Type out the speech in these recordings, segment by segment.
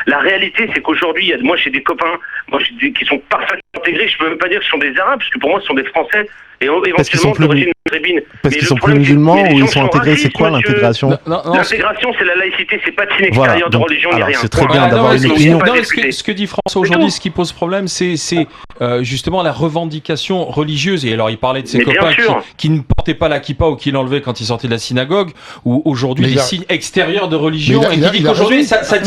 La réalité, c'est qu'aujourd'hui, moi j'ai des copains qui sont parfaitement intégrés, je peux même pas dire que ce sont des Arabes, parce que pour moi ce sont des Français, et éventuellement d'origine maghrébine. Parce qu'ils sont plus musulmans ou ils sont intégrés, c'est quoi l'intégration? L'intégration, c'est la laïcité, c'est pas de signe extérieur de religion ni rien. C'est très bien d'avoir une opinion. Ce que dit François aujourd'hui, ce qui pose problème, c'est justement la revendication religieuse. Et alors il parlait de ses copains qui ne portaient pas la kippa ou qui l'enlevaient quand ils sortaient de la synagogue, ou aujourd'hui des signes extérieurs de religion, et qui dit qu'aujourd'hui ça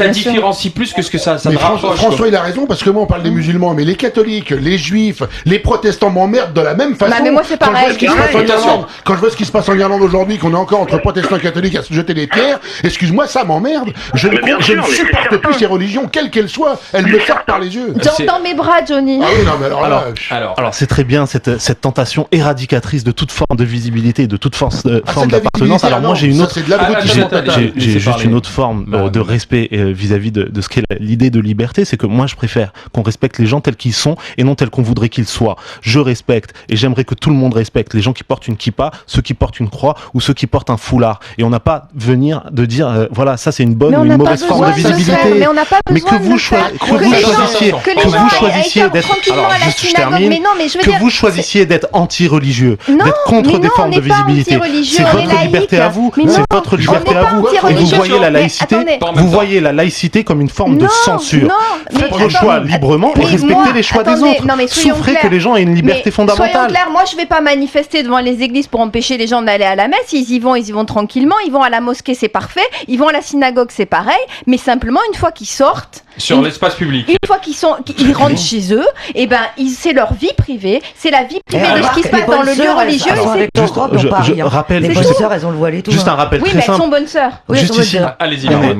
différencie plus que ce que ça rapproche. François, il a raison, parce que moi on parle des musulmans, mais les catholiques, les juifs, les protestants m'emmerdent de la même façon. Mais moi c'est pareil. Quand je vois ce qui se passe en Irlande aujourd'hui, qu'on est encore entre protestants et catholiques à se jeter des pierres, excuse-moi, ça m'emmerde. Je ne supporte plus ces religions, quelles qu'elles soient, elles me sortent par les yeux. Dans mes bras, Johnny. Ah oui, non, mais alors c'est très bien cette tentation éradicatrice de toute forme de visibilité, de toute forme d'appartenance. Alors moi j'ai une autre, j'ai juste une autre forme de respect vis-à-vis de ce qu'est l'idée de liberté, c'est que moi je préfère qu'on respecte les gens tels qu'ils sont et non tels qu'on voudrait qu'ils soient. Je respecte et j'aimerais que tout le monde respecte les gens qui portent une kippa, ceux qui portent une croix ou ceux qui portent un foulard. Et on n'a pas venir de dire voilà, ça c'est une bonne ou une mauvaise forme de visibilité. Mais que vous choisissiez d'être, alors juste je termine, que vous choisissiez d'être anti-religieux, d'être contre des formes de visibilité. C'est votre liberté à vous, c'est votre liberté à vous. Et vous voyez la laïcité comme une forme de censure. Faites vos choix librement et respectez les choix des autres. Souffrez que les gens aient une liberté fondamentale. Soyons clairs, moi je vais pas manifester devant les églises pour empêcher les gens d'aller à la messe. Ils y vont tranquillement. Ils vont à la mosquée, c'est parfait. Ils vont à la synagogue, c'est pareil. Mais simplement, une fois qu'ils sortent sur l'espace public, une fois qu'ils rentrent chez eux, et ben c'est leur vie privée, c'est la vie privée de ce qui se passe dans le lieu religieux. Je rappelle, les bonnes sœurs, elles ont le voile et tout. Juste un rappel très simple. Oui, mais elles sont bonnes sœurs.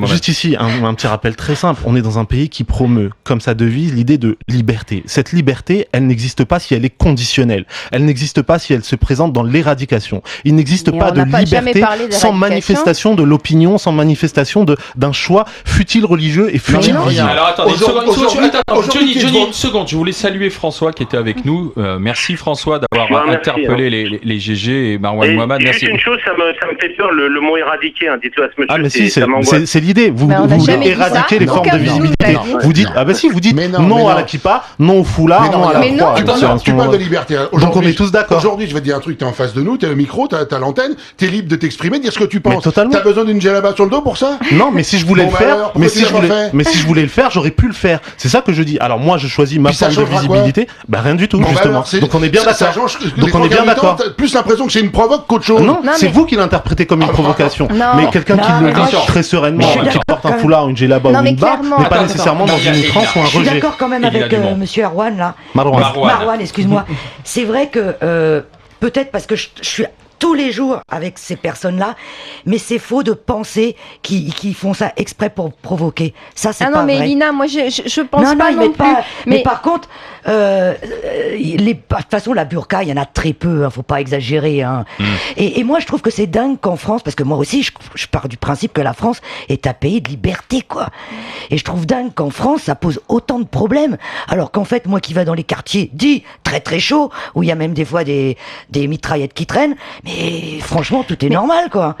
Juste ici, un petit rappel très simple. On est dans un pays qui promeut comme sa devise l'idée de liberté. Cette liberté, elle n'existe pas si elle est conditionnelle. Elle n'existe pas si elle se présente dans l'éradication. Il n'existe pas de liberté sans manifestation de l'opinion, sans manifestation d'un choix, fut-il religieux et fut-il religieux. Alors attendez, Johnny, une seconde. Je voulais saluer François qui était avec nous. Merci François d'avoir interpellé les GG et Marwan Mohamed. Juste une chose, ça me fait peur le mot éradiquer. Dites-le à ce monsieur. Ah mais si, c'est l'idée. Vous voulez éradiquer les formes de visibilité. Vous dites non à la kippa, non au foulard, non à la croix. Tu parles de liberté. Donc on est tous d'accord. Aujourd'hui, je vais te dire un truc, t'es en face de nous, t'as le micro, t'as l'antenne, t'es libre de t'exprimer, de dire ce que tu penses. Totalement. T'as besoin d'une djellaba sur le dos pour ça? Non, mais si je voulais le faire, si je voulais le faire, j'aurais pu le faire. C'est ça que je dis. Alors moi, je choisis ma forme de visibilité. Bah rien du tout, justement. Donc on est bien d'accord. Donc on est bien d'accord. T'as plus l'impression que c'est une provoque qu'autre chose. Non, c'est vous qui l'interprétez comme une provocation. Mais quelqu'un qui le dit très sereinement, qui porte un foulard, une djellaba ou une barbe, n'est pas nécessairement dans une outrance ou un rejet. Je suis d'accord quand même avec Monsieur Erwan là. Marwan, excuse-moi. C'est vrai que peut-être parce que je suis tous les jours avec ces personnes-là, mais c'est faux de penser qu'ils font ça exprès pour provoquer. Ça, c'est pas vrai. Ah non, mais Elina, moi, je pense pas non plus. Mais par contre, de toute façon, la burqa, il y en a très peu, faut pas exagérer. Et moi, je trouve que c'est dingue qu'en France, parce que moi aussi, je pars du principe que la France est un pays de liberté, quoi. Et je trouve dingue qu'en France, ça pose autant de problèmes, alors qu'en fait, moi qui vais dans les quartiers dits très très chauds, où il y a même des fois des mitraillettes qui traînent, mais franchement, tout est normal, quoi.